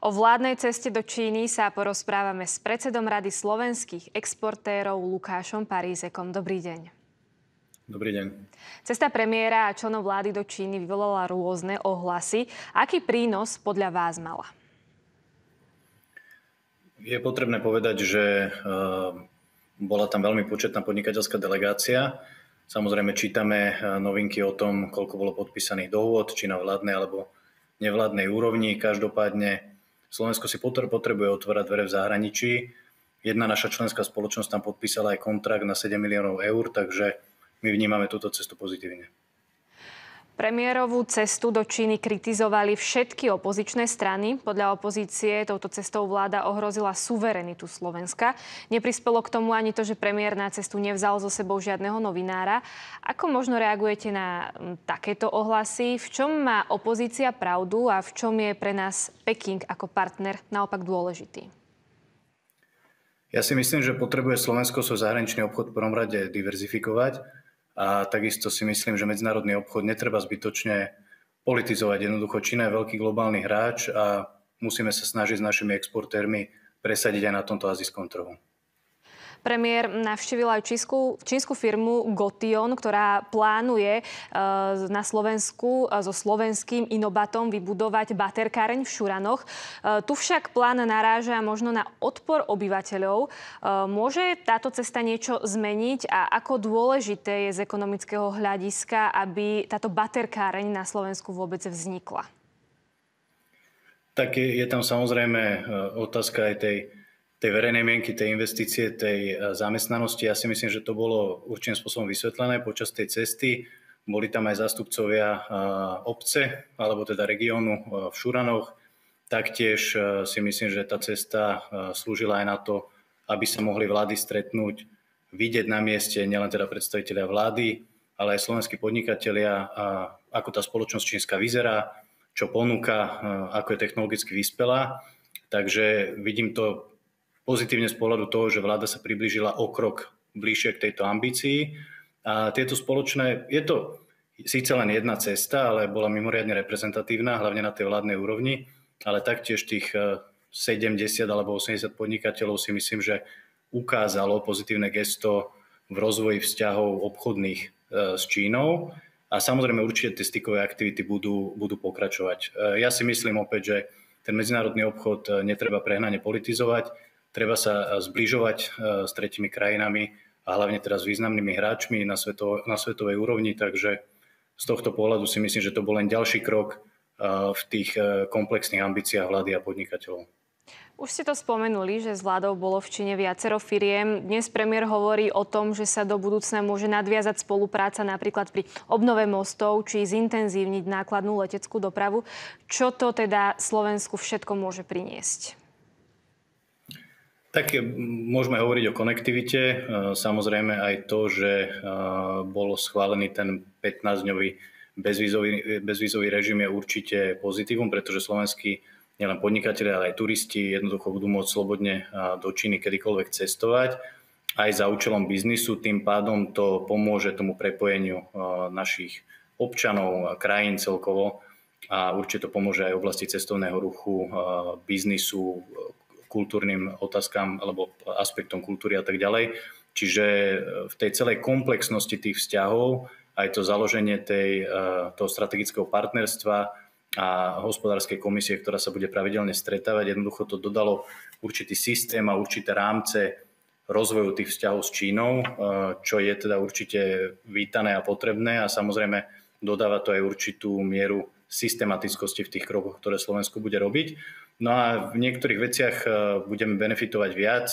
O vládnej ceste do Číny sa porozprávame s predsedom Rady slovenských exportérov Lukášom Parízekom. Dobrý deň. Dobrý deň. Cesta premiéra a členov vlády do Číny vyvolala rôzne ohlasy. Aký prínos podľa vás mala? Je potrebné povedať, že bola tam veľmi početná podnikateľská delegácia. Samozrejme čítame novinky o tom, koľko bolo podpísaných dohôd, či na vládnej alebo nevládnej úrovni. Každopádne Slovensko si potrebuje otvárať dvere v zahraničí. Jedna naša členská spoločnosť tam podpísala aj kontrakt na 7 miliónov eur, takže my vnímame túto cestu pozitívne. Premiérovú cestu do Číny kritizovali všetky opozičné strany. Podľa opozície touto cestou vláda ohrozila suverenitu Slovenska. Neprispelo k tomu ani to, že premiér na cestu nevzal so sebou žiadneho novinára. Ako možno reagujete na takéto ohlasy? V čom má opozícia pravdu a v čom je pre nás Peking ako partner naopak dôležitý? Ja si myslím, že potrebuje Slovensko svoj zahraničný obchod v prvom rade diverzifikovať. A takisto si myslím, že medzinárodný obchod netreba zbytočne politizovať. Jednoducho Čína je veľký globálny hráč a musíme sa snažiť s našimi exportérmi presadiť aj na tomto azijskom trhu. Premiér navštívil aj čínsku firmu Gotion, ktorá plánuje na Slovensku so slovenským Inobatom vybudovať baterkáreň v Šuranoch. Tu však plán naráža možno na odpor obyvateľov. Môže táto cesta niečo zmeniť a ako dôležité je z ekonomického hľadiska, aby táto baterkáreň na Slovensku vôbec vznikla? Tak je tam samozrejme otázka aj tej verejnej mienky, tej investície, tej zamestnanosti. Ja si myslím, že to bolo určitým spôsobom vysvetlené počas tej cesty. Boli tam aj zástupcovia obce, alebo teda regiónu v Šuranoch. Taktiež si myslím, že tá cesta slúžila aj na to, aby sa mohli vlády stretnúť, vidieť na mieste nielen teda predstavitelia vlády, ale aj slovenskí podnikatelia, ako tá spoločnosť čínska vyzerá, čo ponúka, ako je technologicky vyspelá. Takže vidím to pozitívne z pohľadu toho, že vláda sa priblížila o krok bližšie k tejto ambícii. A tieto spoločné, je to síce len jedna cesta, ale bola mimoriadne reprezentatívna, hlavne na tej vládnej úrovni, ale taktiež tých 70 alebo 80 podnikateľov si myslím, že ukázalo pozitívne gesto v rozvoji vzťahov obchodných s Čínou. A samozrejme určite tie stykové aktivity budú pokračovať. Ja si myslím opäť, že ten medzinárodný obchod netreba prehnane politizovať. Treba sa zbližovať s tretimi krajinami a hlavne teraz s významnými hráčmi na svetovej úrovni. Takže z tohto pohľadu si myslím, že to bol len ďalší krok v tých komplexných ambíciách vlády a podnikateľov. Už ste to spomenuli, že s vládou bolo v Číne viacero firiem. Dnes premiér hovorí o tom, že sa do budúcna môže nadviazať spolupráca napríklad pri obnove mostov či zintenzívniť nákladnú leteckú dopravu. Čo to teda Slovensku všetko môže priniesť? Tak môžeme hovoriť o konektivite. Samozrejme aj to, že bol schválený ten 15-dňový bezvízový režim je určite pozitívum, pretože slovenskí nielen podnikatelia, ale aj turisti jednoducho budú môcť slobodne do Číny kedykoľvek cestovať. Aj za účelom biznisu, tým pádom to pomôže tomu prepojeniu našich občanov, krajín celkovo a určite to pomôže aj v oblasti cestovného ruchu, biznisu, kultúrnym otázkam alebo aspektom kultúry a tak ďalej. Čiže v tej celej komplexnosti tých vzťahov aj to založenie toho strategického partnerstva a hospodárskej komisie, ktorá sa bude pravidelne stretávať, jednoducho to dodalo určitý systém a určité rámce rozvoju tých vzťahov s Čínou, čo je teda určite vítané a potrebné a samozrejme dodáva to aj určitú mieru systematickosti v tých krokoch, ktoré Slovensko bude robiť. No a v niektorých veciach budeme benefitovať viac,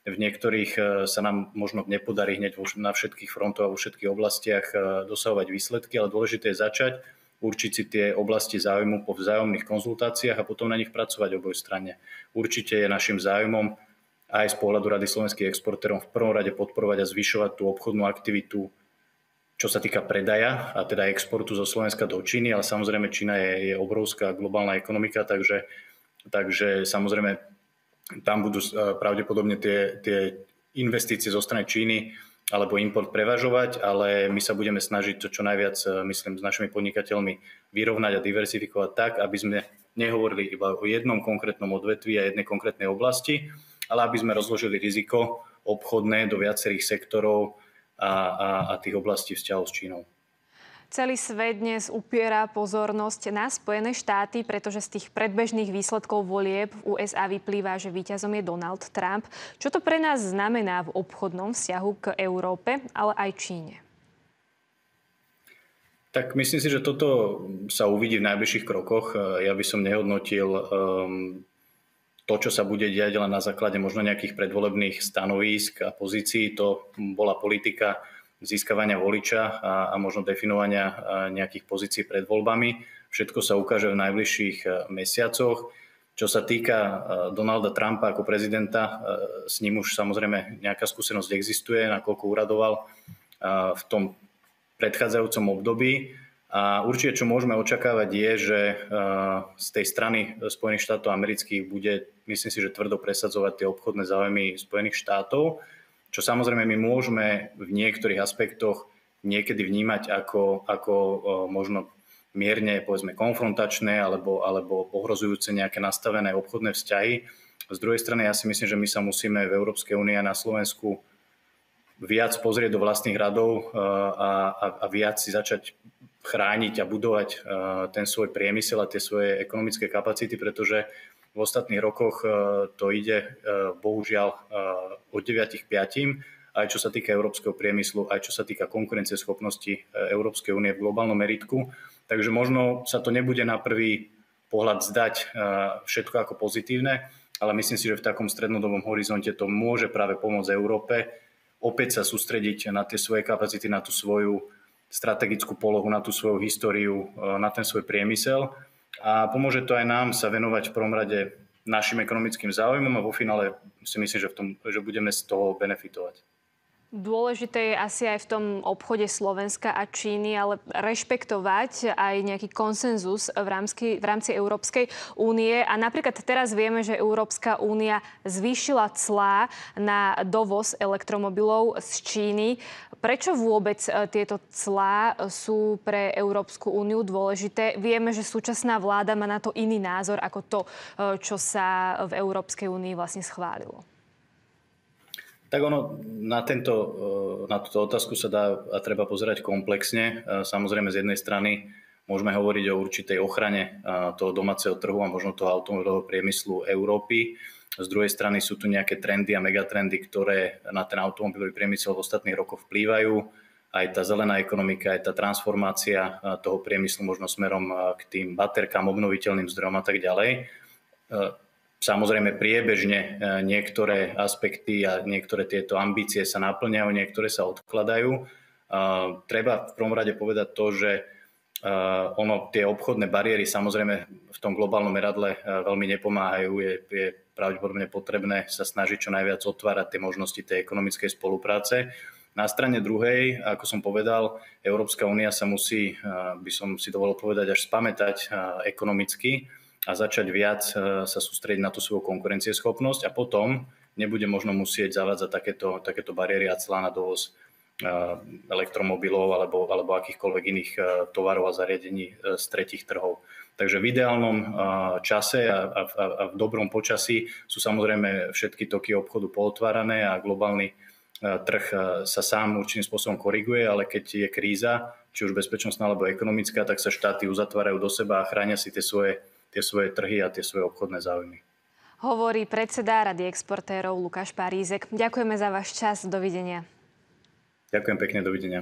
v niektorých sa nám možno nepodarí hneď na všetkých frontoch a vo všetkých oblastiach dosahovať výsledky, ale dôležité je začať, určiť si tie oblasti záujmu po vzájomných konzultáciách a potom na nich pracovať obojstranne. Určite je našim záujmom aj z pohľadu Rady slovenských exportérov v prvom rade podporovať a zvyšovať tú obchodnú aktivitu, čo sa týka predaja a teda exportu zo Slovenska do Číny, ale samozrejme Čína je obrovská globálna ekonomika, takže samozrejme tam budú pravdepodobne tie investície zo strany Číny alebo import prevažovať, ale my sa budeme snažiť to čo najviac, myslím, s našimi podnikateľmi vyrovnať a diverzifikovať tak, aby sme nehovorili iba o jednom konkrétnom odvetví a jednej konkrétnej oblasti, ale aby sme rozložili riziko obchodné do viacerých sektorov a tých oblastí vzťahov s Čínou. Celý svet dnes upiera pozornosť na Spojené štáty, pretože z tých predbežných výsledkov volieb v USA vyplýva, že víťazom je Donald Trump. Čo to pre nás znamená v obchodnom vzťahu k Európe, ale aj Číne? Tak myslím si, že toto sa uvidí v najbližších krokoch. Ja by som nehodnotil to, čo sa bude diať len na základe možno nejakých predvolebných stanovísk a pozícií. To bola politika získavania voliča a možno definovania nejakých pozícií pred voľbami. Všetko sa ukáže v najbližších mesiacoch. Čo sa týka Donalda Trumpa ako prezidenta, s ním už samozrejme nejaká skúsenosť existuje, nakoľko uradoval v tom predchádzajúcom období. A určite, čo môžeme očakávať, je, že z tej strany Spojených štátov amerických bude, myslím si, že tvrdo presadzovať tie obchodné záujmy Spojených štátov, čo samozrejme my môžeme v niektorých aspektoch niekedy vnímať ako možno mierne, povedzme, konfrontačné alebo ohrozujúce nejaké nastavené obchodné vzťahy. Z druhej strany ja si myslím, že my sa musíme v Európskej únii a na Slovensku viac pozrieť do vlastných radov a viac si začať chrániť a budovať ten svoj priemysel a tie svoje ekonomické kapacity, pretože v ostatných rokoch to ide bohužiaľ od 9 k 5, aj čo sa týka európskeho priemyslu, aj čo sa týka konkurencieschopnosti Európskej únie v globálnom meritku. Takže možno sa to nebude na prvý pohľad zdať všetko ako pozitívne, ale myslím si, že v takom strednodobom horizonte to môže práve pomôcť Európe opäť sa sústrediť na tie svoje kapacity, na tú svoju strategickú polohu, na tú svoju históriu, na ten svoj priemysel. A pomôže to aj nám sa venovať v prvom rade našim ekonomickým záujmom a vo finále si myslím, že budeme z toho benefitovať. Dôležité je asi aj v tom obchode Slovenska a Číny, ale rešpektovať aj nejaký konsenzus v rámci Európskej únie. A napríklad teraz vieme, že Európska únia zvýšila clá na dovoz elektromobilov z Číny. Prečo vôbec tieto clá sú pre Európsku úniu dôležité? Vieme, že súčasná vláda má na to iný názor ako to, čo sa v Európskej únii vlastne schválilo. Tak na túto otázku sa dá a treba pozerať komplexne. Samozrejme z jednej strany môžeme hovoriť o určitej ochrane toho domáceho trhu a možno toho automobilového priemyslu Európy. Z druhej strany sú tu nejaké trendy a megatrendy, ktoré na ten automobilový priemysel v ostatných rokoch vplývajú. Aj tá zelená ekonomika, aj tá transformácia toho priemyslu možno smerom k tým baterkám, obnoviteľným zdrojom a tak ďalej. Samozrejme priebežne niektoré aspekty a niektoré tieto ambície sa naplňajú, niektoré sa odkladajú. Treba v prvom rade povedať to, že tie obchodné bariéry samozrejme v tom globálnom meradle veľmi nepomáhajú. Je pravdepodobne potrebné sa snažiť čo najviac otvárať tie možnosti tej ekonomickej spolupráce. Na strane druhej, ako som povedal, Európska únia sa musí, by som si dovolil povedať, až spamätať ekonomicky a začať viac sa sústrediť na tú svoju konkurencieschopnosť a potom nebude možno musieť zavádzať takéto bariéry a clá na dovoz elektromobilov alebo akýchkoľvek iných tovarov a zariadení z tretích trhov. Takže v ideálnom čase a v dobrom počasí sú samozrejme všetky toky obchodu pootvárané a globálny trh sa sám určitým spôsobom koriguje, ale keď je kríza, či už bezpečnostná alebo ekonomická, tak sa štáty uzatvárajú do seba a chránia si tie svoje trhy a tie svoje obchodné záujmy. Hovorí predseda Rady exportérov Lukáš Parízek. Ďakujeme za váš čas. Dovidenia. Ďakujem pekne, dovidenia.